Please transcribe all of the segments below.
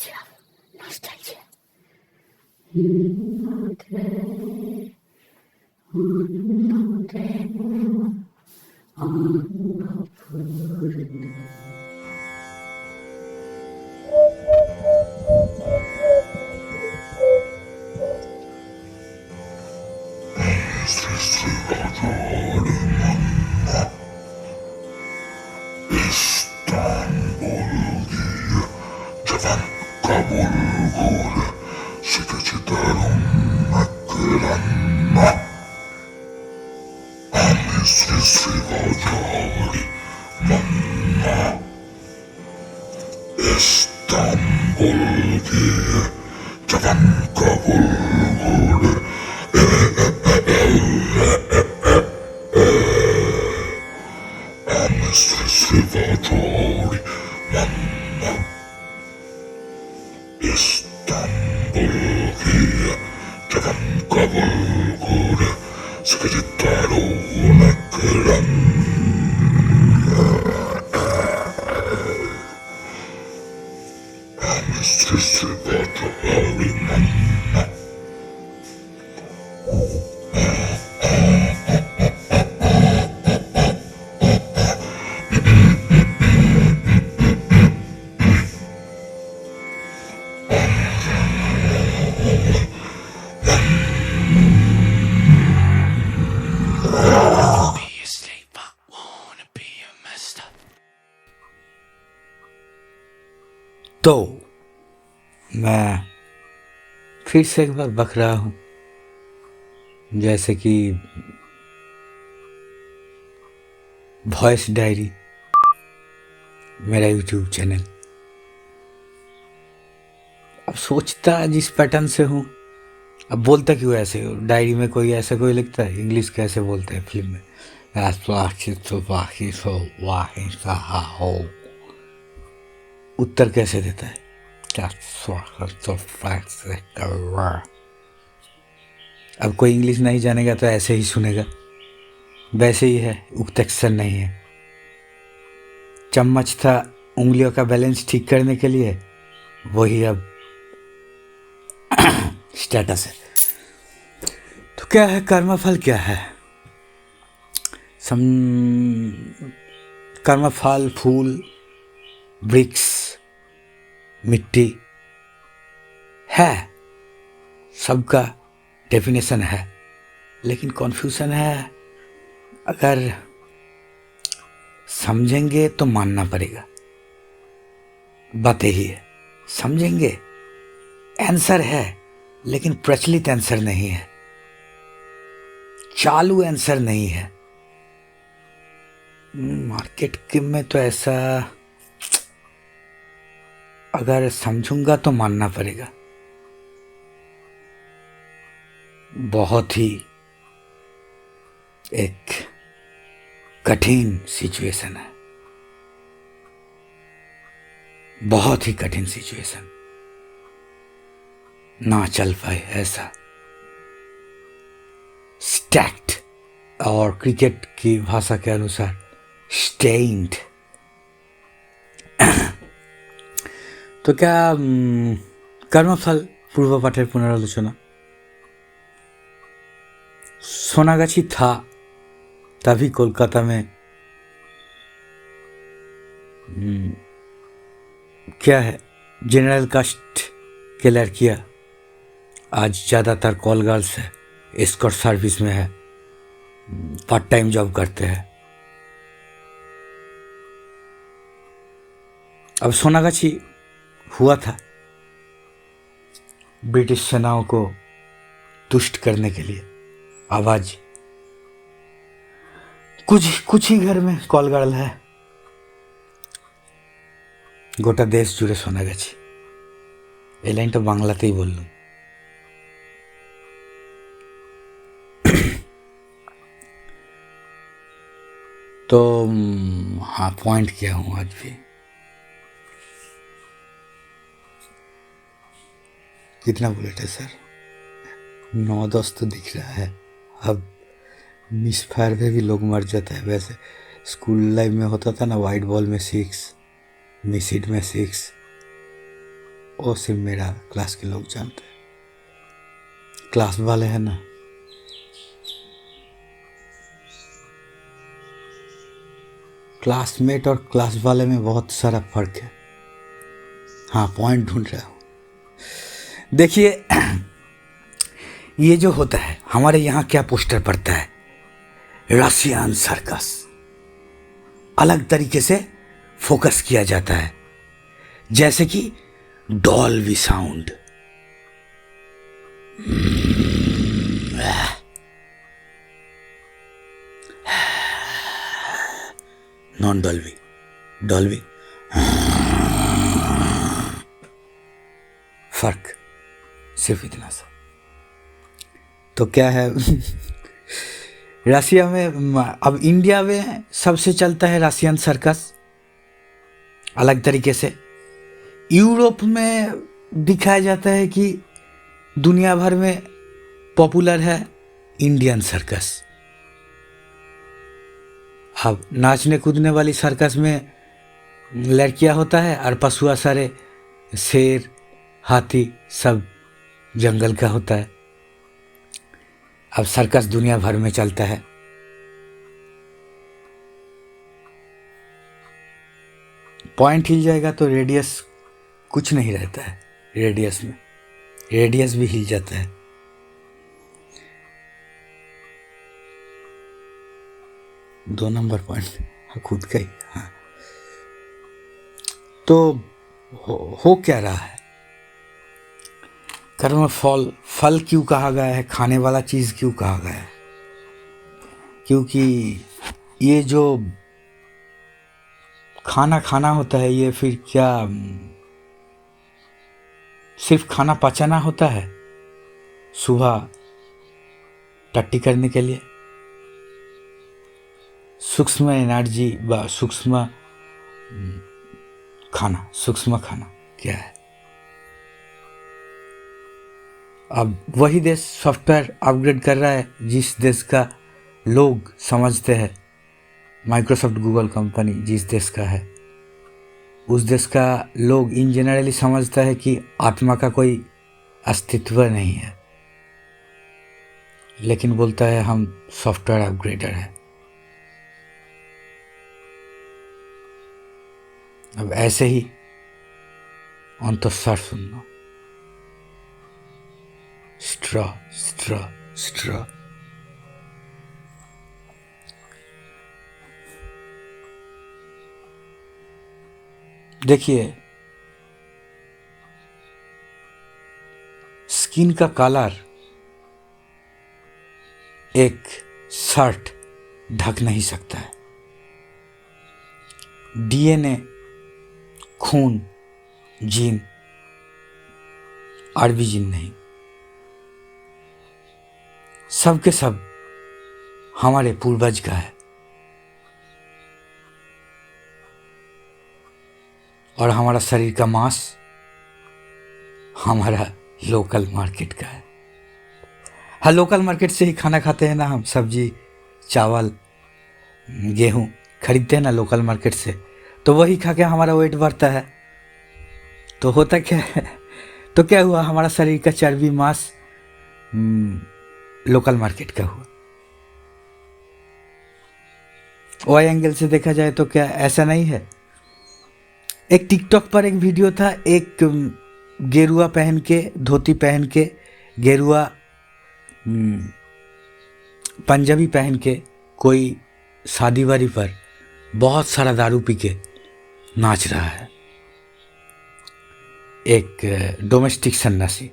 Nostalgia. Nostalgia. तो मैं फिर से एक बार बक रहा हूँ, जैसे कि वॉइस डायरी मेरा यूट्यूब चैनल। अब सोचता जिस पैटर्न से हूँ, अब बोलता क्यों ऐसे हो? डायरी में कोई ऐसा कोई लिखता है? इंग्लिश कैसे बोलते हैं फिल्म में? उत्तर कैसे देता है? अब कोई इंग्लिश नहीं जानेगा तो ऐसे ही सुनेगा। वैसे ही है, उक्त अक्षर नहीं है। चम्मच था उंगलियों का बैलेंस ठीक करने के लिए, वही अब स्टेटस है। तो क्या है कर्मफल? क्या है कर्मफल? फूल, वृक्ष, मिट्टी है, सबका डेफिनेशन है, लेकिन कॉन्फ्यूजन है। अगर समझेंगे तो मानना पड़ेगा, बात यही है। समझेंगे, आंसर है, लेकिन प्रचलित आंसर नहीं है, चालू आंसर नहीं है। मार्केट के में तो ऐसा, अगर समझूंगा तो मानना पड़ेगा। बहुत ही एक कठिन सिचुएशन है, बहुत ही कठिन सिचुएशन। ना चल पाए ऐसा स्टैक्ड, और क्रिकेट की भाषा के अनुसार स्टेन्ड। तो क्या कर्मफल पूर्व पाठের पुनरालोचना। सोनागाछी था, तभी कोलकाता में क्या है, जनरल कास्ट के लड़कियां आज ज़्यादातर कॉल गर्ल्स है, एस्कॉर्ट सर्विस में है, पार्ट टाइम जॉब करते हैं। अब सोनागाछी हुआ था ब्रिटिश सेनाओं को तुष्ट करने के लिए। आवाज कुछ ही घर में कॉल गर्ल है, गोटा देश जुड़े सोनागाछी। এই লাইনটা বাংলাতেই বললুম। तो हाँ, पॉइंट किया हूँ आज भी। कितना बुलेट है सर? 9-10 तो दिख रहा है। अब मिस फायर में भी लोग मर जाता है। वैसे स्कूल लाइफ में होता था ना, वाइट बॉल में 6, मिस हिट में 6, वो सिर्फ मेरा क्लास के लोग जानते हैं, क्लास वाले हैं ना। क्लासमेट और क्लास वाले में बहुत सारा फर्क है। हाँ, पॉइंट ढूंढ रहा हूँ। देखिए, ये जो होता है हमारे यहाँ क्या पोस्टर पड़ता है, रशियन सर्कस, अलग तरीके से फोकस किया जाता है, जैसे कि Dolby sound, non Dolby, Dolby, फर्क सिर्फ इतना सा। तो क्या है रशिया में, अब इंडिया में सबसे चलता है रशियन सर्कस अलग तरीके से। यूरोप में दिखाया जाता है कि दुनिया भर में पॉपुलर है इंडियन सर्कस। अब नाचने कूदने वाली सर्कस में लड़कियां होता है और पशुआ सारे शेर हाथी सब जंगल का होता है। अब सर्कस दुनिया भर में चलता है। पॉइंट हिल जाएगा तो रेडियस कुछ नहीं रहता है, रेडियस में रेडियस भी हिल जाता है। दो नंबर पॉइंट खुद का ही। हाँ, तो हो क्या रहा है, कर्म फल, फल क्यों कहा गया है, खाने वाला चीज क्यों कहा गया है? क्योंकि ये जो खाना होता है, ये फिर क्या सिर्फ खाना पचाना होता है सुबह टट्टी करने के लिए? सूक्ष्म एनर्जी व सूक्ष्म खाना क्या है? अब वही देश सॉफ्टवेयर अपग्रेड कर रहा है जिस देश का लोग समझते हैं, माइक्रोसॉफ्ट गूगल कंपनी जिस देश का है, उस देश का लोग इन जनरली समझता है कि आत्मा का कोई अस्तित्व नहीं है, लेकिन बोलता है हम सॉफ्टवेयर अपग्रेडर है। अब ऐसे ही अंतस्सार सुनना, स्ट्रॉ स्ट्रॉ स्ट्रॉ। देखिए, स्किन का कलर एक शर्ट ढक नहीं सकता है, डीएनए, खून, जीन, आरबी जीन नहीं, सब के सब हमारे पूर्वज का है और हमारा शरीर का मांस हमारा लोकल मार्केट का है। हाँ, लोकल मार्केट से ही खाना खाते हैं ना हम, सब्जी चावल गेहूं खरीदते हैं ना लोकल मार्केट से, तो वही खा के हमारा वेट बढ़ता है। तो होता क्या है, तो क्या हुआ, हमारा शरीर का चर्बी मांस लोकल मार्केट का हुआ। वाई एंगल से देखा जाए तो क्या ऐसा नहीं है? एक टिकटॉक पर एक वीडियो था, एक गेरुआ पहन के, धोती पहन के, गेरुआ पंजाबी पहन के कोई शादी वादी पर बहुत सारा दारू पी के नाच रहा है। एक डोमेस्टिक सन्यासी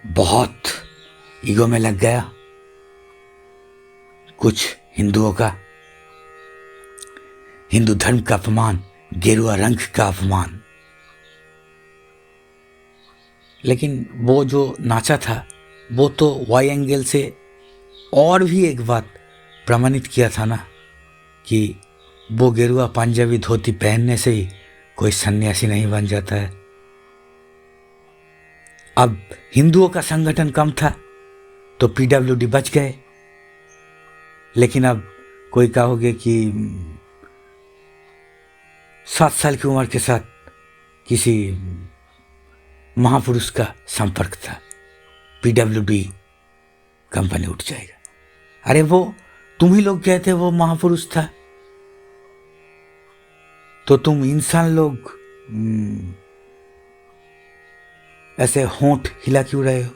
बहुत ईगो में लग गया, कुछ हिंदुओं का, हिंदू धर्म का अपमान, गेरुआ रंग का अपमान। लेकिन वो जो नाचा था वो तो वाई एंगल से और भी एक बात प्रमाणित किया था ना कि वो गेरुआ पंजाबी धोती पहनने से ही कोई सन्यासी नहीं बन जाता है। अब हिंदुओं का संगठन कम था तो पीडब्ल्यूडी बच गए, लेकिन अब कोई कहोगे कि 7 साल की उम्र के साथ किसी महापुरुष का संपर्क था, PWD कंपनी उठ जाएगा। अरे वो तुम ही लोग कहते वो महापुरुष था, तो तुम इंसान लोग ऐसे होंठ हिला क्यों रहे हो?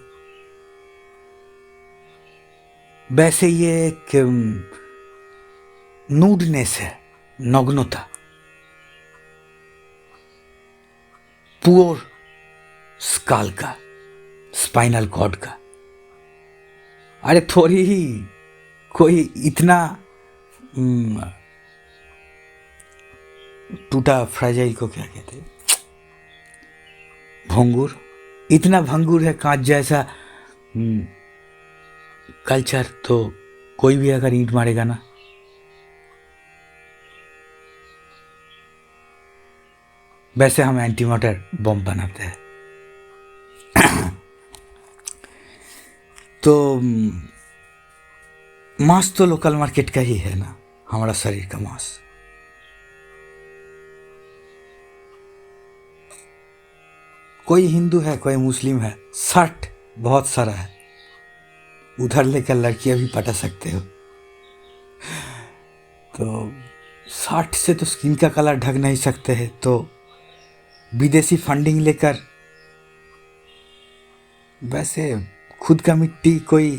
वैसे ये एक नूडनेस है, नग्नता, पुअर स्काल का, स्पाइनल कॉर्ड का। अरे थोड़ी ही कोई इतना टूटा फ्राजाइल को क्या कहते हैं, भंगुर, इतना भंगुर है कांच जैसा कल्चर, तो कोई भी अगर ईंट मारेगा ना, वैसे हम एंटी मॉर्टर बम बनाते हैं। तो मांस तो लोकल मार्केट का ही है ना, हमारा शरीर का मांस। कोई हिंदू है, कोई मुस्लिम है, शर्ट बहुत सारा है, उधर लेकर लड़कियां भी पटा सकते हो। तो शर्ट से तो स्किन का कलर ढक नहीं सकते हैं, तो विदेशी फंडिंग लेकर वैसे खुद का मिट्टी कोई,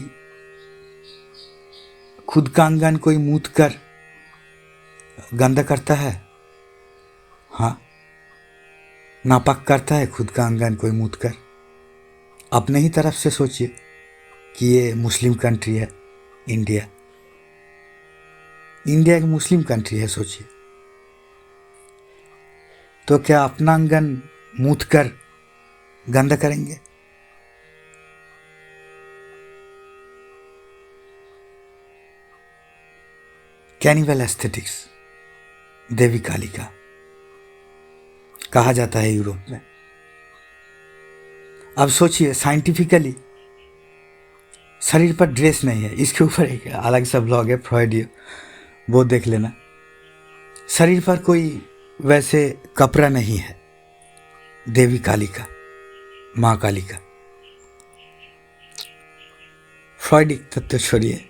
खुद का अंगन कोई मूत कर गंदा करता है। हाँ, नापाक करता है खुद का अंगन कोई मूत कर। अपने ही तरफ से सोचिए कि ये मुस्लिम कंट्री है इंडिया, इंडिया एक मुस्लिम कंट्री है, सोचिए। तो क्या अपना अंगन मूत कर गंदा करेंगे? कैनिवल एस्थेटिक्स, देवी काली का कहा जाता है यूरोप में। अब सोचिए साइंटिफिकली शरीर पर ड्रेस नहीं है, इसके ऊपर एक अलग सा ब्लॉग है फ्रॉइडियो, वो देख लेना। शरीर पर कोई वैसे कपड़ा नहीं है देवी काली का, माँ काली का। फ्रॉइडिक तत्व छोड़िए,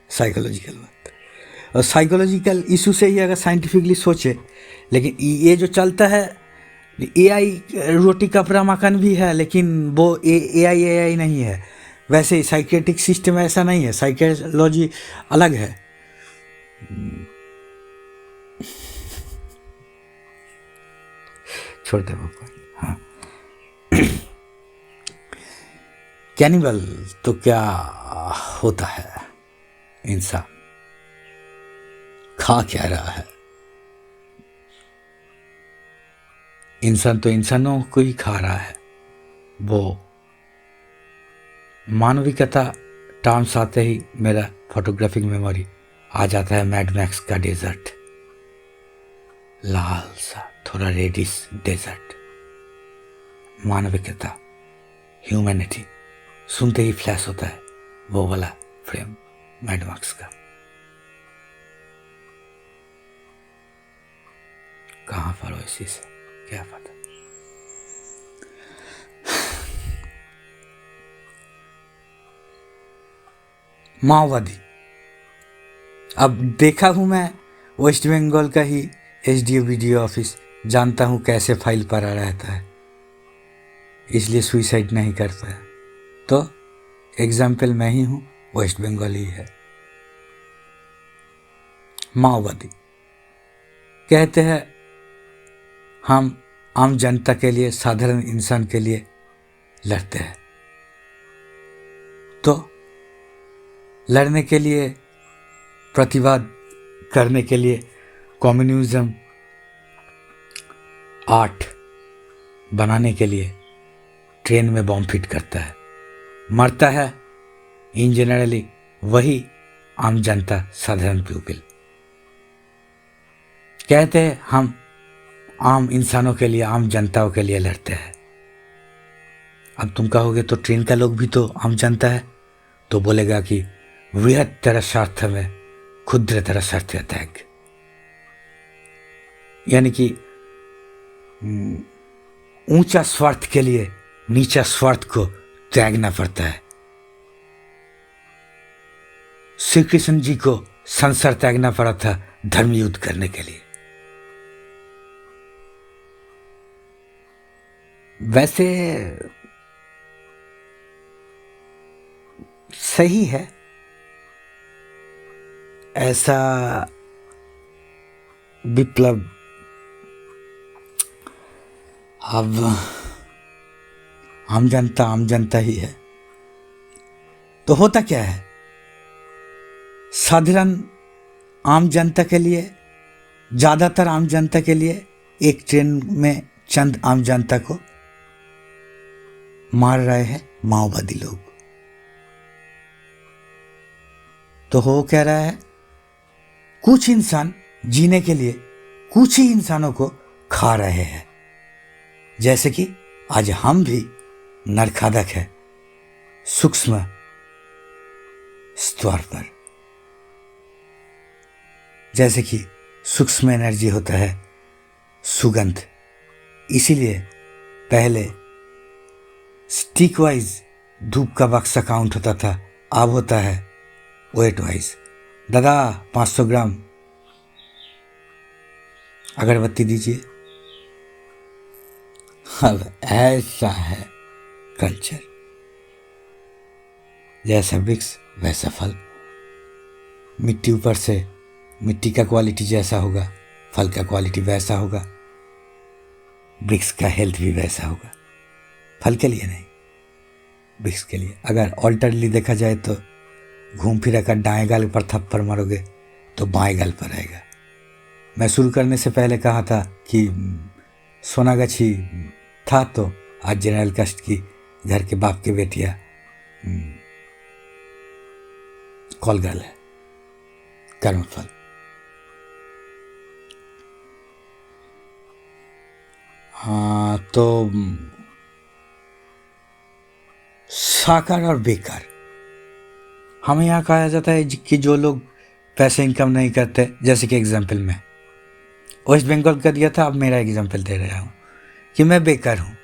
साइकोलॉजिकल बात, और साइकोलॉजिकल इशू से ही अगर साइंटिफिकली सोचे। लेकिन ये जो चलता है AI, रोटी कपड़ा मकान भी है, लेकिन वो AI नहीं है। वैसे साइकेट्रिक सिस्टम ऐसा नहीं है, साइकोलॉजी अलग है। छोड़ते वो। हाँ, कैनिबल तो क्या होता है? इंसान खा क्या रहा है? इंसान तो इंसानों को ही खा रहा है। वो मानविकता टर्म्स आते ही मेरा फोटोग्राफिक मेमोरी आ जाता है मैड मैक्स का डेजर्ट, लाल सा थोड़ा रेडिश डेजर्ट। मानविकता, ह्यूमैनिटी सुनते ही फ्लैश होता है वो वाला फ्रेम मैड मैक्स का। कहाँ पर हो इसी से क्या पता। माओवादी, अब देखा हूं मैं वेस्ट बंगाल का ही SDO BDO ऑफिस, जानता हूं कैसे फाइल पड़ा रहता है, इसलिए सुइसाइड नहीं कर पाया। तो एग्जाम्पल मैं ही हूं, वेस्ट बंगाल ही है। माओवादी कहते हैं हम आम जनता के लिए, साधारण इंसान के लिए लड़ते हैं। तो लड़ने के लिए, प्रतिवाद करने के लिए कम्युनिज्म आर्ट बनाने के लिए ट्रेन में बॉम्ब फिट करता है, मरता है इन जनरली वही आम जनता, साधारण पीपल। कहते हैं हम आम इंसानों के लिए, आम जनताओं के लिए लड़ते हैं। अब तुम कहोगे तो ट्रेन का लोग भी तो आम जनता है, तो बोलेगा कि बृहत्तर स्वार्थ में क्षुद्रतर स्वार्थ त्याग, यानी कि ऊंचा स्वार्थ के लिए नीचा स्वार्थ को त्यागना पड़ता है। श्री कृष्ण जी को संसार त्यागना पड़ा था धर्म युद्ध करने के लिए। वैसे सही है, ऐसा विप्लव अब आम जनता ही है। तो होता क्या है, साधारण आम जनता के लिए, ज़्यादातर आम जनता के लिए एक ट्रेन में चंद आम जनता को मार रहे हैं माओवादी लोग। तो हो क्या रहा है, कुछ इंसान जीने के लिए कुछ ही इंसानों को खा रहे हैं। जैसे कि आज हम भी नरखादक है सूक्ष्म स्तर पर। जैसे कि सूक्ष्म एनर्जी होता है सुगंध, इसीलिए पहले स्टिक वाइज धूप का बक्सा काउंट होता था, अब होता है वेट वाइज। दादा 500 ग्राम अगरबत्ती दीजिए। अब ऐसा है कल्चर, जैसा वृक्ष वैसा फल। मिट्टी ऊपर से, मिट्टी का क्वालिटी जैसा होगा फल का क्वालिटी वैसा होगा, वृक्ष का हेल्थ भी वैसा होगा। फल के लिए नहीं, वृक्ष के लिए। अगर ऑल्टरली देखा जाए तो घूम फिर कर दाएं गाल पर थप्पड़ मारोगे तो बाएं गाल पर आएगा। मैं शुरू करने से पहले कहा था कि सोनागाछी था, तो आज जनरल कास्ट की घर के बाप के बेटियां कॉल गर्ल है, कर्मफल। हाँ, तो साकार और बेकार हमें यहाँ कहा जाता है कि जो लोग पैसे इनकम नहीं करते, जैसे कि एग्जाम्पल में वेस्ट बंगाल का दिया था, अब मेरा एग्जाम्पल दे रहा हूँ कि मैं बेकार हूँ,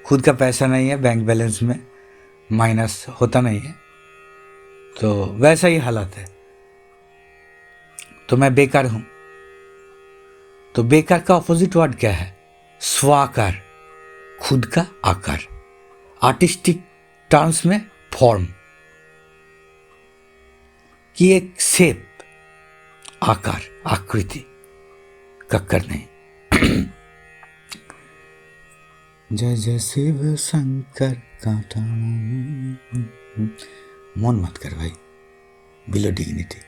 खुद का पैसा नहीं है, बैंक बैलेंस में माइनस होता नहीं है, तो वैसा ही हालत है, तो मैं बेकार हूँ। तो बेकार का ऑपोजिट वर्ड क्या है, स्वाकार, खुद का आकार। आर्टिस्टिक टर्म्स में फॉर्म की एक शेप, आकार, आकृति, कक्कर नहीं। जय जय शिव शंकर कांटा मौन मत कर भाई, बिलो डिग्निटी।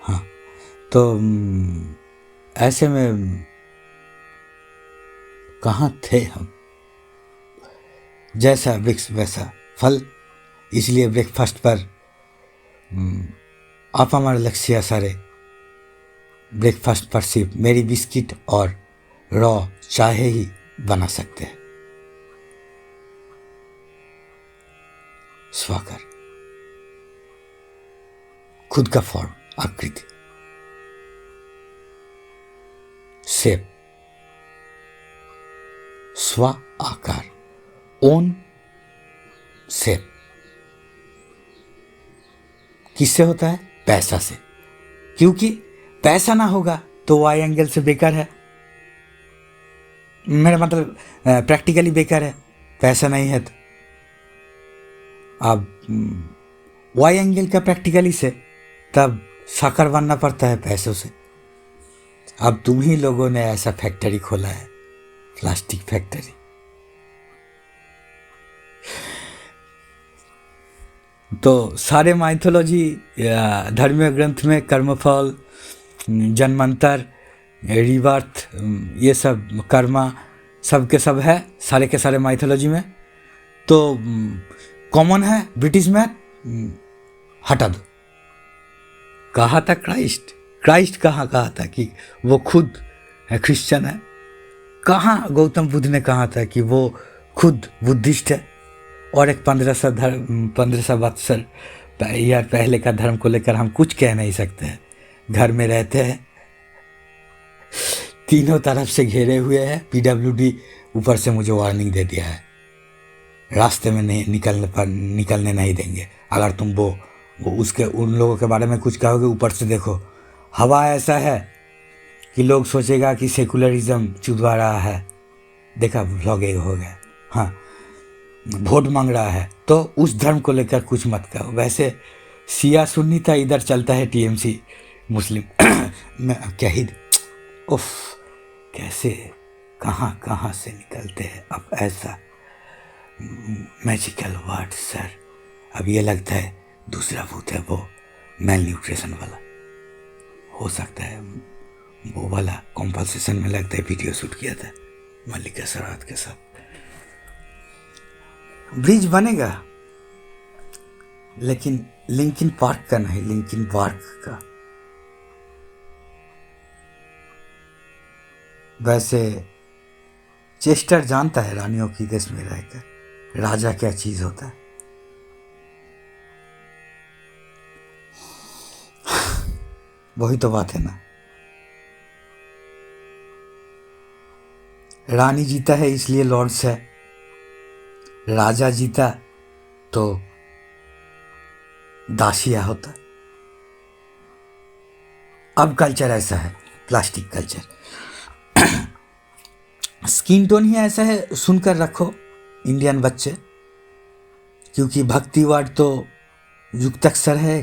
हाँ, तो ऐसे में कहाँ थे हम, जैसा वृक्ष वैसा फल। इसलिए ब्रेकफास्ट पर आप हमारे लक्ष्य सारे ब्रेकफास्ट पर सिर्फ मेरी बिस्किट और रॉ चाय ही बना सकते हैं। स्वाकार, खुद का फॉर्म, आकृति, शेप, स्व आकार, ओन शेप। किससे होता है, पैसा से, क्योंकि पैसा ना होगा तो वाई एंगल से बेकार है। मेरा मतलब प्रैक्टिकली बेकार है, पैसा नहीं है तो। अब वाई एंगल का प्रैक्टिकली से तब साकार बनना पड़ता है पैसों से। अब तुम ही लोगों ने ऐसा फैक्ट्री खोला है, प्लास्टिक फैक्ट्री। तो सारे माइथोलॉजी धर्मीय ग्रंथ में कर्मफल, जन्मांतर, रिबर्थ, ये सब कर्मा सब के सब है, सारे के सारे माइथोलॉजी में। तो कॉमन है ब्रिटिश में, हटा दो। कहा था क्राइस्ट कहा था कि वो खुद क्रिश्चियन है। कहाँ गौतम बुद्ध ने कहा था कि वो खुद बुद्धिस्ट है, और एक 1500 वत्सर यार पहले का धर्म को लेकर हम कुछ कह नहीं सकते हैं। घर में रहते हैं, तीनों तरफ से घेरे हुए हैं, PWD ऊपर से मुझे वार्निंग दे दिया है। रास्ते में नहीं निकलने नहीं देंगे। अगर तुम वो उसके उन लोगों के बारे में कुछ कहोगे, ऊपर से देखो हवा ऐसा है कि लोग सोचेगा कि सेकुलरिज्म चुदवा रहा है। देखा, व्लॉग एक हो गया। हाँ, वोट मांग रहा है तो उस धर्म को लेकर कुछ मत कहो। वैसे शिया सुन्नी था, इधर चलता है टीएमसी मुस्लिम। मैं क्या ही उफ, कैसे कहाँ कहाँ से निकलते हैं अब ऐसा मैजिकल वर्ड सर। अब ये लगता है दूसरा भूत है, वो मेल न्यूट्रिशन वाला हो सकता है। वो वाला कॉम्पल्सेशन में लगता है वीडियो शूट किया था मल्लिका सरात के साथ। ब्रिज बनेगा लेकिन लिंकिन पार्क का नहीं, लिंकिन पार्क का। वैसे चेस्टर जानता है रानियों की देश में रहकर राजा क्या चीज होता है। वही तो बात है ना, रानी जीता है इसलिए लॉर्ड्स है, राजा जीता तो दासिया होता। अब कल्चर ऐसा है, प्लास्टिक कल्चर। स्किन टोन ही ऐसा है, सुनकर रखो इंडियन बच्चे, क्योंकि भक्ति वर्ड तो युक्ताक्षर है,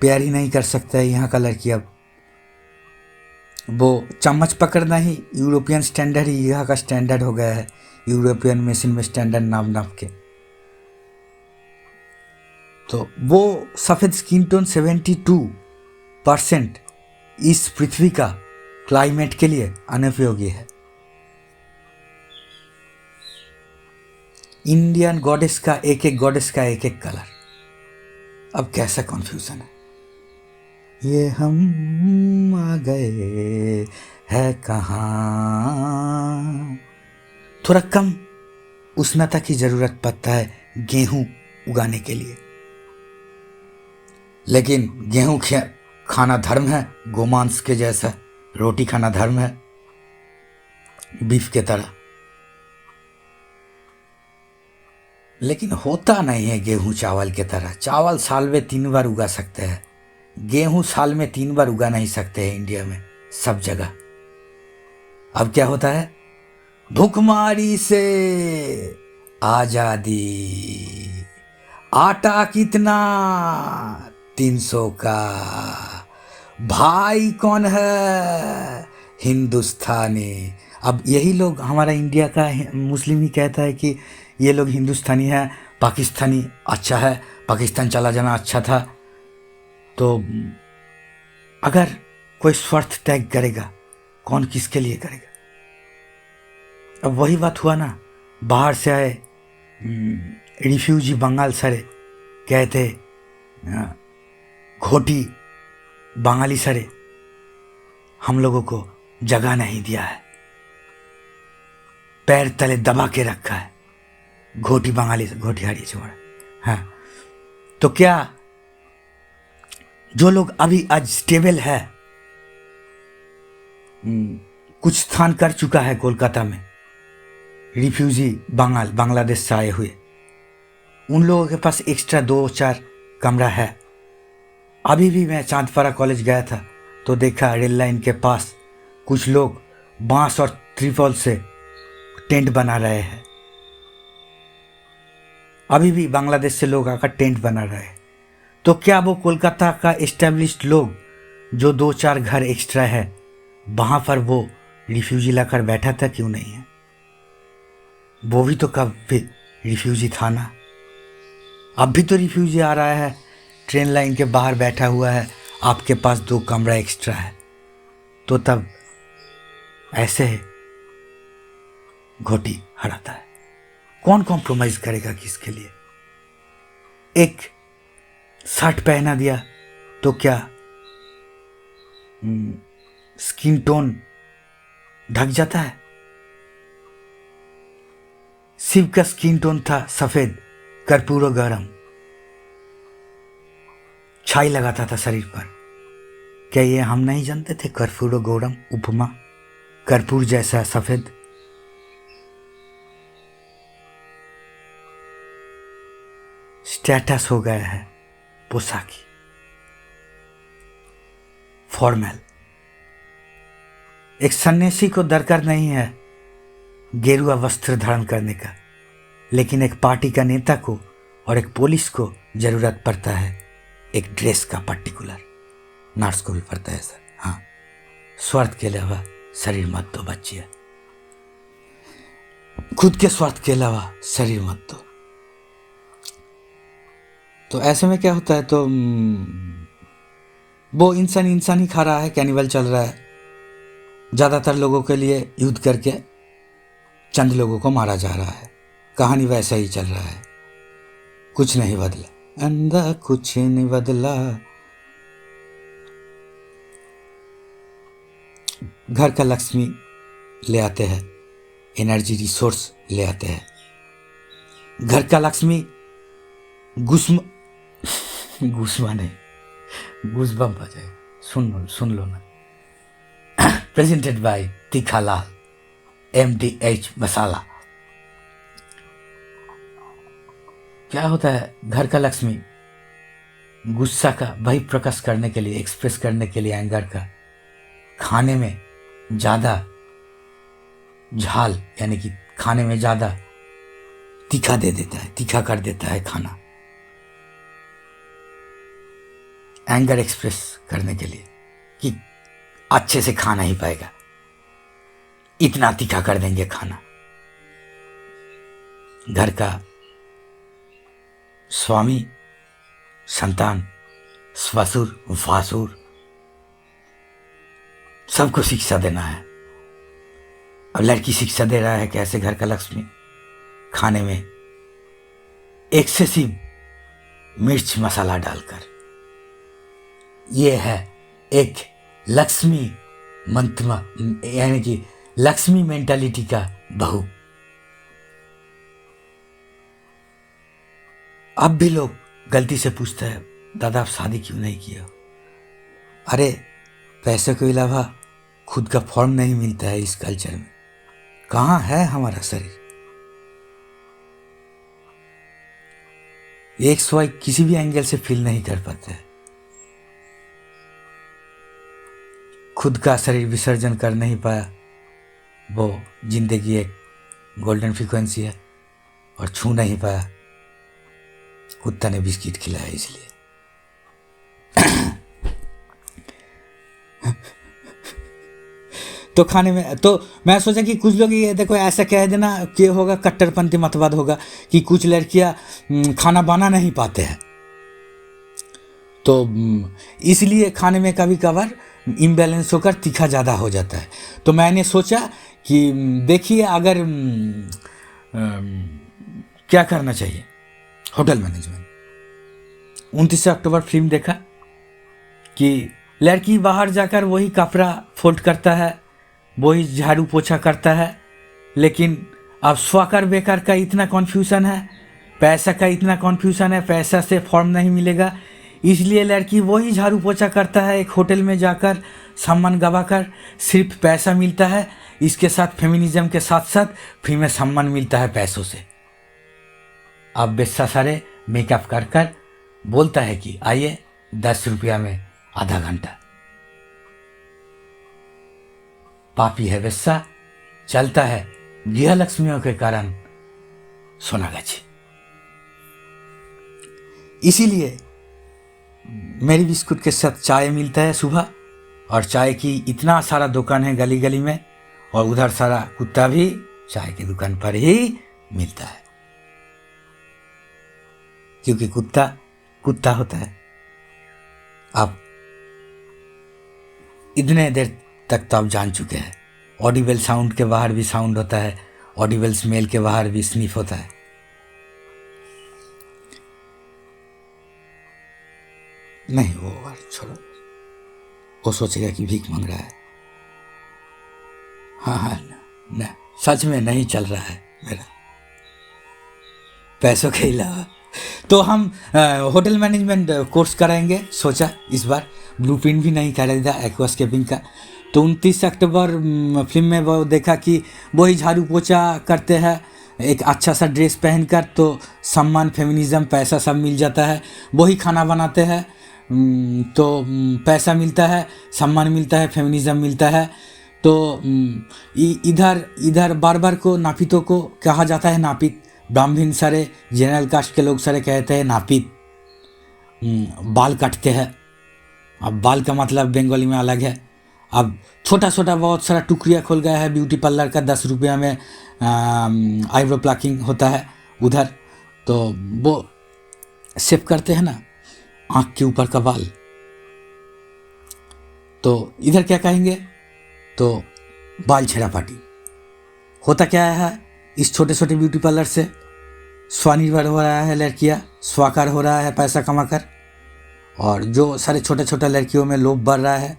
प्यार ही नहीं कर सकता है यहाँ का लड़की। अब वो चम्मच पकड़ना ही यूरोपियन स्टैंडर्ड ही यहाँ का स्टैंडर्ड हो गया है, यूरोपियन मशीन में स्टैंडर्ड नाप के। तो वो सफ़ेद स्किन टोन 72% इस पृथ्वी का क्लाइमेट के लिए अनुपयोगी है। इंडियन गॉडेस का एक एक कलर। अब कैसा कन्फ्यूजन है ये, हम आ गए है कहाँ। थोड़ा कम उष्णता की जरूरत पड़ता है गेहूं उगाने के लिए, लेकिन गेहूं खाना धर्म है, गोमांस के जैसा। रोटी खाना धर्म है, बीफ के तरह। लेकिन होता नहीं है गेहूं चावल के तरह। चावल साल में 3 बार उगा सकते हैं, गेहूं साल में 3 बार उगा नहीं सकते हैं इंडिया में सब जगह। अब क्या होता है, भूखमारी से आजादी, आटा कितना 300 का, भाई कौन है हिंदुस्तानी। अब यही लोग, हमारा इंडिया का मुस्लिम ही कहता है कि ये लोग हिंदुस्तानी है, पाकिस्तानी अच्छा है, पाकिस्तान चला जाना अच्छा था। तो अगर कोई स्वार्थ त्याग करेगा, कौन किसके लिए करेगा। अब वही बात हुआ ना, बाहर से आए रिफ्यूजी बंगाल सरे कहते घोटी बंगाली सरे हम लोगों को जगह नहीं दिया है, पैर तले दबा के रखा है। घोटी बंगाली से घोटियाड़ी छोड़ा। हाँ, तो क्या जो लोग अभी आज स्टेबल है, कुछ स्थान कर चुका है कोलकाता में, रिफ्यूजी बांग्लादेश से आए हुए, उन लोगों के पास एक्स्ट्रा 2-4 कमरा है। अभी भी मैं चांदपारा कॉलेज गया था तो देखा रेल लाइन के पास कुछ लोग बांस और त्रिपॉल से टेंट बना रहे हैं। अभी भी बांग्लादेश से लोग आकर टेंट बना रहे हैं। तो क्या वो कोलकाता का एस्टेब्लिश्ड लोग जो 2-4 घर एक्स्ट्रा है वहां पर वो रिफ्यूजी लाकर बैठा था, क्यों नहीं है? वो भी तो कब भी रिफ्यूजी था ना। अब भी तो रिफ्यूजी आ रहा है, ट्रेन लाइन के बाहर बैठा हुआ है, आपके पास 2 कमरा एक्स्ट्रा है, तो तब ऐसे घोटी हराता है। कौन कॉम्प्रोमाइज करेगा किसके लिए? एक शर्ट पहना दिया तो क्या स्किन टोन ढक जाता है? शिव का स्किन टोन था सफेद, कर्पूरो गरम, छाई लगाता था शरीर पर। क्या ये हम नहीं जानते थे? कर्पूरो गौरम, उपमा, कर्पूर जैसा सफेद। स्टेटस हो गया है पोशाकी, फॉर्मल। एक सन्यासी को दरकार नहीं है गेरुआ वस्त्र धारण करने का, लेकिन एक पार्टी का नेता को और एक पुलिस को जरूरत पड़ता है एक ड्रेस का पर्टिकुलर। नर्स को भी पड़ता है सर। हाँ, स्वार्थ के अलावा शरीर मत दो बच्चियां, खुद के स्वार्थ के अलावा शरीर मत दो। तो ऐसे में क्या होता है, तो वो इंसान ही खा रहा है, कैनिवल चल रहा है। ज़्यादातर लोगों के लिए युद्ध करके चंद लोगों को मारा जा रहा है। कहानी वैसा ही चल रहा है, कुछ नहीं बदला, अंधा कुछ नहीं बदला। घर का लक्ष्मी ले आते हैं, एनर्जी रिसोर्स ले आते हैं। घर का लक्ष्मी गुस्मा नहीं, गुस्बम बजाए, सुन लो ना। प्रेजेंटेड बाय तीखा लाल MDH मसाला। क्या होता है, घर का लक्ष्मी गुस्सा का बही प्रकाश करने के लिए, एक्सप्रेस करने के लिए, एंगर का, खाने में ज़्यादा झाल यानी कि खाने में ज़्यादा तीखा दे देता है, तीखा कर देता है खाना, एंगर एक्सप्रेस करने के लिए कि अच्छे से खा नहीं पाएगा, इतना तीखा कर देंगे खाना। घर का स्वामी, संतान, ससुर, वासुर सबको शिक्षा देना है। अब लड़की शिक्षा दे रहा है कैसे घर का लक्ष्मी खाने में एक्सेसिव मिर्च मसाला डालकर। ये है एक लक्ष्मी मंत्रमा यानी कि लक्ष्मी मेंटालिटी का बहू। अब भी लोग गलती से पूछते हैं, दादा आप शादी क्यों नहीं किया? अरे पैसे के अलावा खुद का फॉर्म नहीं मिलता है इस कल्चर में। कहाँ है हमारा शरीर? एक स्वाई किसी भी एंगल से फील नहीं कर पाते हैं। खुद का शरीर विसर्जन कर नहीं पाया, वो जिंदगी एक गोल्डन फ्रीक्वेंसी है, और छू नहीं पाया, कुत्ता ने बिस्किट खिलाया इसलिए। तो खाने में तो मैं सोचा कि कुछ लोग ये देखो ऐसा कह देना कि होगा कट्टरपंथी मतवाद होगा कि कुछ लड़कियां खाना बना नहीं पाते हैं, तो इसलिए खाने में कभी कभार इम्बैलेंस होकर तीखा ज़्यादा हो जाता है। तो मैंने सोचा कि देखिए अगर क्या करना चाहिए। होटल मैनेजमेंट 29 अक्टूबर फिल्म देखा कि लड़की बाहर जाकर वही कपड़ा फोल्ड करता है, वही झाड़ू पोछा करता है, लेकिन अब स्वाकर बेकार का इतना कन्फ्यूज़न है, पैसा का इतना कन्फ्यूज़न है, पैसा से फॉर्म नहीं मिलेगा, इसलिए लड़की वही झाड़ू पोछा करता है। एक होटल में जाकर सम्मान गवाकर सिर्फ पैसा मिलता है, इसके साथ फेमिनिज्म के साथ साथ फ्री में सम्मान मिलता है पैसों से। अब बेस्सा सारे मेकअप कर कर बोलता है कि आइए 10 रुपया में आधा घंटा। पापी है बेस्सा, चलता है गृह लक्ष्मियों के कारण सोनागाछी। इसीलिए मेरी बिस्कुट के साथ चाय मिलता है सुबह, और चाय की इतना सारा दुकान है गली गली में, और उधर सारा कुत्ता भी चाय की दुकान पर ही मिलता है, क्योंकि कुत्ता कुत्ता होता है। अब इतने देर तक तो आप जान चुके हैं, ऑडिबल साउंड के बाहर भी साउंड होता है, ऑडिबल स्मेल के बाहर भी स्निफ होता है। नहीं वो और छोड़ो, वो सोचेगा कि भीख मांग रहा है। हाँ न, सच में नहीं चल रहा है मेरा पैसों के अलावा। तो हम होटल मैनेजमेंट कोर्स कराएंगे, सोचा इस बार। ब्लूप्रिंट भी नहीं करा था एक्वास्केपिंग का। तो 29 अक्टूबर फिल्म में वो देखा कि वही झाड़ू पोछा करते हैं, एक अच्छा सा ड्रेस पहनकर तो सम्मान, फेमिनिज्म, पैसा सब मिल जाता है। वही खाना बनाते हैं तो पैसा मिलता है, सम्मान मिलता है, फेमिनिज्म मिलता है। तो इधर इधर बार बार को नापितों को कहा जाता है नापित। ब्राह्मण सारे, जनरल कास्ट के लोग सारे कहते हैं नापित। बाल काटते हैं। अब बाल का मतलब बंगाली में अलग है। अब छोटा छोटा बहुत सारा टुकड़िया खोल गया है ब्यूटी पार्लर का। 10 रुपया में आईब्रो प्लकिंग होता है उधर। तो वो सेव करते हैं ना आँख के ऊपर का बाल। तो इधर क्या कहेंगे, तो बाल छेड़ा पार्टी। होता क्या है, इस छोटे छोटे ब्यूटी पार्लर से स्वनिर्भर हो रहा है लड़कियां, स्वाकार हो रहा है पैसा कमाकर। और जो सारे छोटे छोटे लड़कियों में लोभ बढ़ रहा है,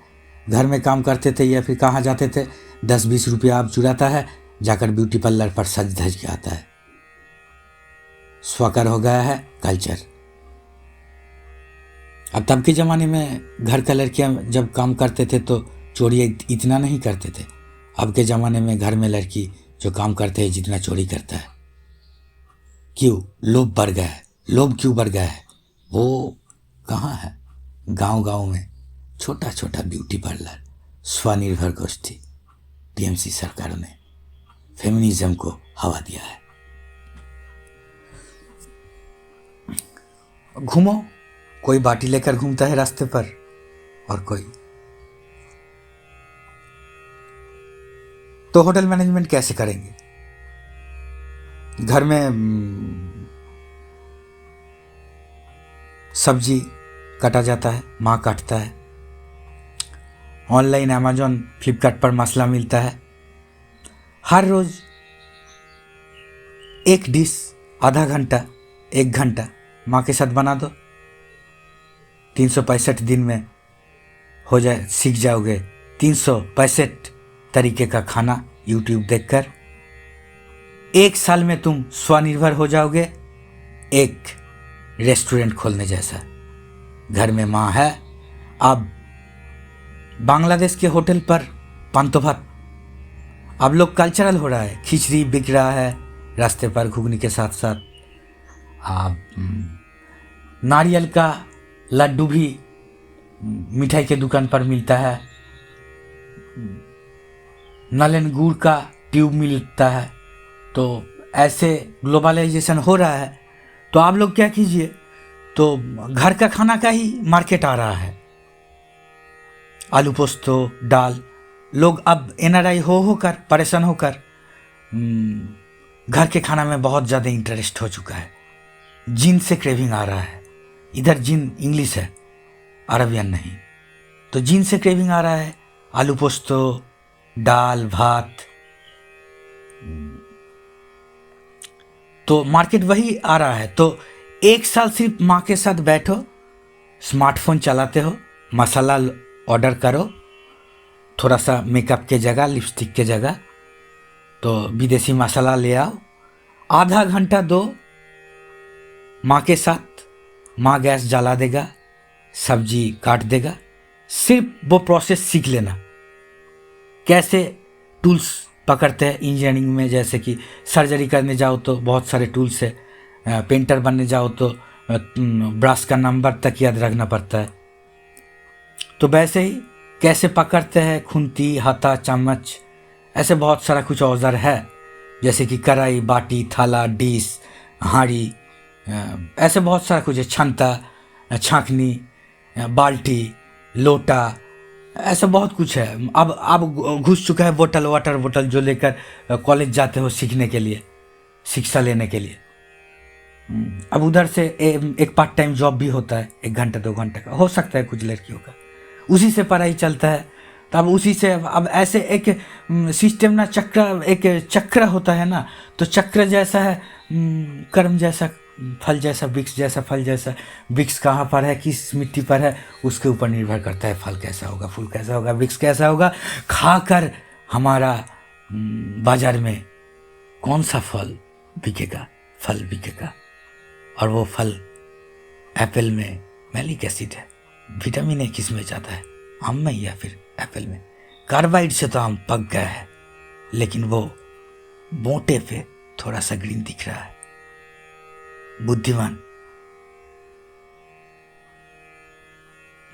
घर में काम करते थे या फिर कहाँ जाते थे, 10-20 रुपया आप चुराता है, जाकर ब्यूटी पार्लर पर सज धज के आता है। स्वाकार हो गया है कल्चर। अब तब के ज़माने में घर का लड़कियां जब काम करते थे तो चोरी इतना नहीं करते थे। अब के ज़माने में घर में लड़की जो काम करते हैं जितना चोरी करता है। क्यों? लोभ बढ़ गया है। लोभ क्यों बढ़ गया है? वो कहाँ है? गांव गांव में छोटा छोटा ब्यूटी पार्लर, स्वनिर्भर गोष्ठी, टीएमसी सरकार ने फेमिनिज्म को हवा दिया है। घूमो, कोई बाटी लेकर घूमता है रास्ते पर और कोई तो होटल मैनेजमेंट कैसे करेंगे? घर में सब्जी काटा जाता है, माँ काटता है। ऑनलाइन अमेजॉन, फ्लिपकार्ट पर मसाला मिलता है। हर रोज एक डिश आधा घंटा 1 घंटा माँ के साथ बना दो, 365 दिन में हो जाए, सीख जाओगे 365 तरीके का खाना यूट्यूब देखकर। 1 साल में तुम स्वनिर्भर हो जाओगे, एक रेस्टोरेंट खोलने जैसा। घर में माँ है। अब बांग्लादेश के होटल पर पांतो भात अब लोग कल्चरल हो रहा है। खिचड़ी बिक रहा है रास्ते पर घुगनी के साथ साथ। नारियल का लड्डू भी मिठाई के दुकान पर मिलता है। नलन गुड़ का ट्यूब मिलता है। तो ऐसे ग्लोबलाइजेशन हो रहा है। तो आप लोग क्या कीजिए, तो घर का खाना का ही मार्केट आ रहा है। आलू पोस्तो, दाल। लोग अब एनआरआई होकर परेशान होकर घर के खाना में बहुत ज़्यादा इंटरेस्ट हो चुका है। जिन से क्रेविंग आ रहा है। इधर जिन इंग्लिश है, अरबियन नहीं। तो जिन से क्रेविंग आ रहा है। आलू पोस्तो, दाल भात। तो मार्केट वही आ रहा है। तो 1 साल सिर्फ माँ के साथ बैठो, स्मार्टफोन चलाते हो, मसाला ऑर्डर करो, थोड़ा सा मेकअप के जगह, लिपस्टिक के जगह, तो विदेशी मसाला ले आओ, आधा घंटा दो माँ के साथ। माँ गैस जला देगा, सब्जी काट देगा। सिर्फ वो प्रोसेस सीख लेना, कैसे टूल्स पकड़ते हैं इंजीनियरिंग में। जैसे कि सर्जरी करने जाओ तो बहुत सारे टूल्स है, पेंटर बनने जाओ तो ब्रश का नंबर तक याद रखना पड़ता है। तो वैसे ही कैसे पकड़ते हैं, खुंती, हाथा, चम्मच, ऐसे बहुत सारा कुछ औजार है। जैसे कि कढ़ाई, बाटी, थाला, डिश, हांडी, ऐसे बहुत सारा कुछ है। छंता, छाँकनी, बाल्टी, लोटा, ऐसा बहुत कुछ है। अब घुस चुका है बोतल, वाटर बोतल, जो लेकर कॉलेज जाते हो सीखने के लिए, शिक्षा लेने के लिए। अब उधर से एक पार्ट टाइम जॉब भी होता है, 1 घंटा 2 घंटे का हो सकता है कुछ लड़कियों का, उसी से पढ़ाई चलता है। तो अब उसी से अब ऐसे एक सिस्टम ना, एक चक्र होता है ना। तो चक्र जैसा है, कर्म जैसा फल जैसा, वृक्ष जैसा फल जैसा। वृक्ष कहाँ पर है, किस मिट्टी पर है, उसके ऊपर निर्भर करता है फल कैसा होगा, फूल कैसा होगा, वृक्ष कैसा होगा। खाकर हमारा बाजार में कौन सा फल बिकेगा, फल बिकेगा। और वो फल एप्पल में मैलिक एसिड है, विटामिन ए किस में जाता है, आम में या फिर एप्पल में। कार्बाइड से तो आम पक गया है, लेकिन वो मोटे पे थोड़ा सा ग्रीन दिख रहा है। बुद्धिमान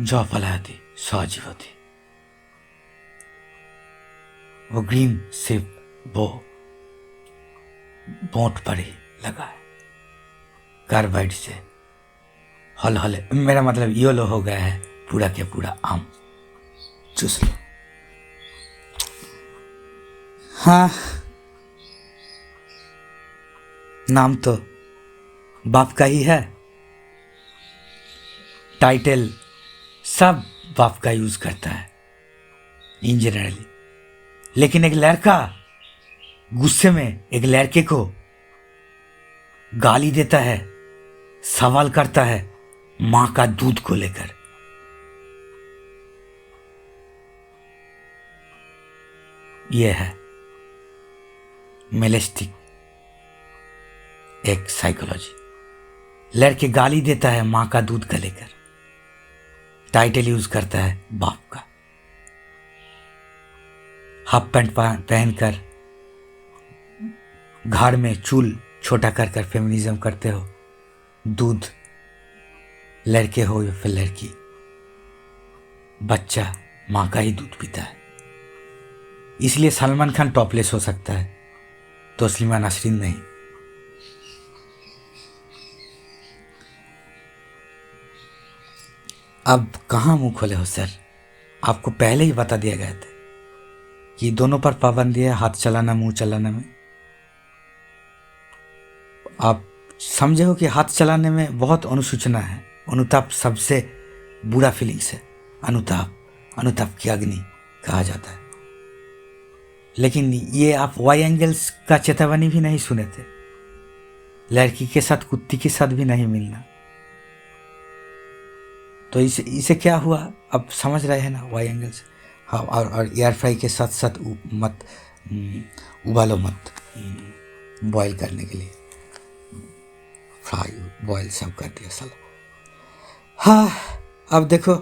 जॉफलाती सहजीवती, वो ग्रीन सिर्फ वो बोट पर ही लगा है। कार्बाइड से हल हल, मेरा मतलब येलो हो गया है पूरा के पूरा आम। चूस लो। हाँ, नाम तो बाप का ही है, टाइटल सब बाप का यूज करता है इन जनरली, लेकिन एक लड़का गुस्से में एक लड़के को गाली देता है, सवाल करता है मां का दूध को लेकर। यह है मेलेस्टिक एक साइकोलॉजी। लड़के गाली देता है मां का दूध का लेकर, टाइटल यूज करता है बाप का। हाफ पैंट पहनकर घर में चूल छोटा कर कर फेमिनिज्म करते हो। दूध, लड़के हो या फिर लड़की, बच्चा मां का ही दूध पीता है। इसलिए सलमान खान टॉपलेस हो सकता है, तस्लीमा नसरीन नहीं। अब कहाँ मुंह खोले हो सर, आपको पहले ही बता दिया गया था कि दोनों पर पाबंदी है, हाथ चलाना मुंह चलाने में। आप समझे हो कि हाथ चलाने में बहुत अनुसूचना है। अनुताप सबसे बुरा फीलिंग्स है। अनुताप की अग्नि कहा जाता है। लेकिन ये आप वाई एंगल्स का चेतावनी भी नहीं सुने थे। लड़की के साथ कुत्ती के साथ भी नहीं मिलना। तो इसे क्या हुआ अब समझ रहे हैं ना, वाई एंगल्स। हाँ, और एयर फ्राई के साथ साथ मत उबालो मत, बॉयल करने के लिए फ्राई बॉयल सब कर दिया साला। हाँ, अब देखो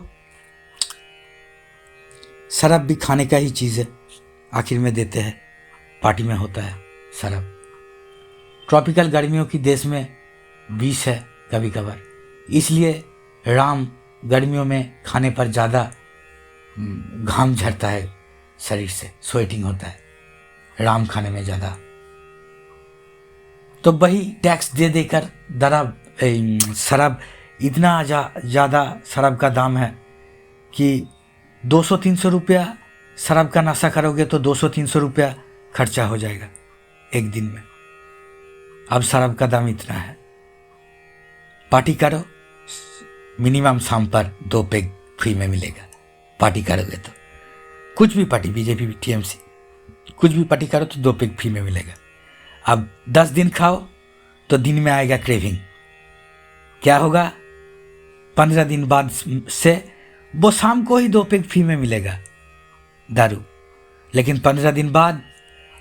शराब भी खाने का ही चीज़ है, आखिर में देते हैं, पार्टी में होता है शराब। ट्रॉपिकल गर्मियों की देश में विष है कभी कभार, इसलिए राम गर्मियों में खाने पर ज़्यादा घाम झड़ता है शरीर से, स्वेटिंग होता है राम खाने में ज़्यादा। तो वही टैक्स दे देकर शराब, इतना ज़्यादा शराब का दाम है कि 200-300 रुपया शराब का नशा करोगे तो 200-300 रुपया खर्चा हो जाएगा एक दिन में। अब शराब का दाम इतना है। पार्टी करो, मिनिमम शाम पर 2 पैग फ्री में मिलेगा। पार्टी करोगे तो कुछ भी पार्टी, बीजेपी टीएमसी कुछ भी पार्टी करो तो 2 पैग फ्री में मिलेगा। अब 10 दिन खाओ तो दिन में आएगा क्रेविंग। क्या होगा, 15 दिन बाद से वो शाम को ही 2 पैग फ्री में मिलेगा दारू, लेकिन 15 दिन बाद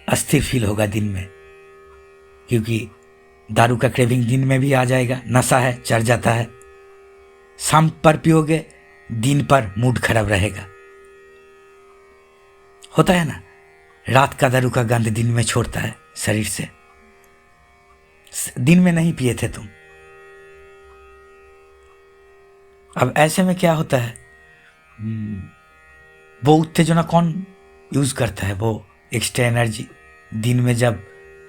अस्थिर फील होगा दिन में, क्योंकि दारू का क्रेविंग दिन में भी आ जाएगा। नशा है, चढ़ जाता है। शाम पर पियोगे, दिन पर मूड खराब रहेगा। होता है ना, रात का दारू का गंध दिन में छोड़ता है शरीर से। दिन में नहीं पिए थे तुम। अब ऐसे में क्या होता है, वो उत्तेजना कौन यूज करता है, वो एक्स्ट्रा एनर्जी। दिन में जब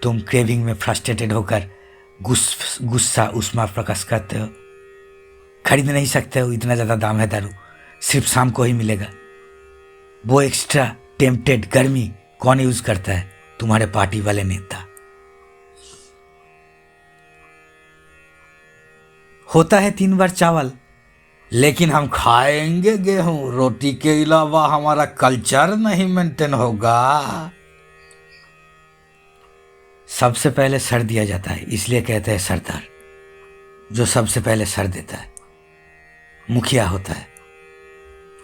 तुम क्रेविंग में फ्रस्ट्रेटेड होकर गुस्सा उस्मा प्रकाश करते हो, खरीद नहीं सकते हो, इतना ज़्यादा दाम है दारू, सिर्फ शाम को ही मिलेगा। वो एक्स्ट्रा टेम्पटेड गर्मी कौन यूज करता है, तुम्हारे पार्टी वाले नेता। होता है 3 बार चावल, लेकिन हम खाएंगे गेहूं, रोटी के अलावा हमारा कल्चर नहीं मेंटेन होगा। सबसे पहले सर दिया जाता है, इसलिए कहते हैं सरदार। जो सबसे पहले सर देता है मुखिया होता है।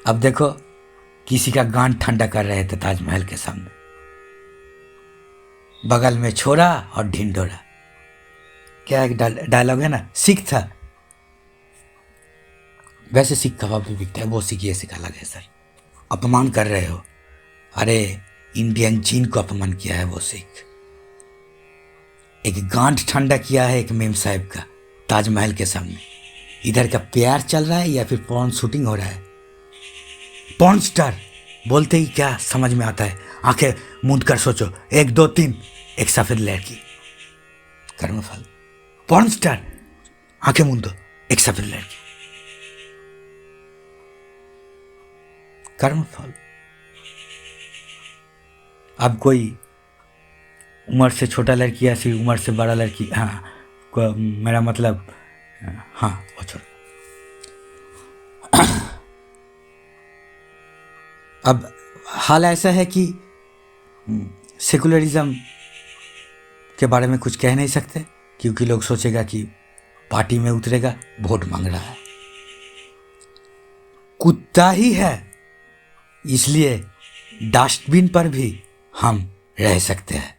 अब देखो, किसी का गांड ठंडा कर रहे थे ताजमहल के सामने, बगल में छोरा और ढिंडोरा। क्या एक डायलॉग है ना, सिख था, वैसे सिख कबाब भी बिकता है, वो सिख ये सिख अलग है। सर अपमान कर रहे हो, अरे इंडियन जीन को अपमान किया है वो सिख। एक गांठ ठंडा किया है एक मेम साहब का ताजमहल के सामने। इधर का प्यार चल रहा है या फिर पॉर्न शूटिंग हो रहा है। पॉर्न स्टार बोलते ही क्या समझ में आता है, आंखें मूंद कर सोचो, 1 2 3, एक सफेद लड़की, कर्मफल। पॉर्न स्टार, आंखें मूंदो, एक सफेद लड़की, कर्मफल। अब कोई उम्र से छोटा लड़की या फिर उम्र से बड़ा लड़की, हाँ मेरा मतलब, हाँ वो छोड़ो। अब हाल ऐसा है कि सेकुलरिज्म के बारे में कुछ कह नहीं सकते, क्योंकि लोग सोचेगा कि पार्टी में उतरेगा, वोट मांग रहा है। कुत्ता ही है, इसलिए डस्टबिन पर भी हम रह सकते हैं।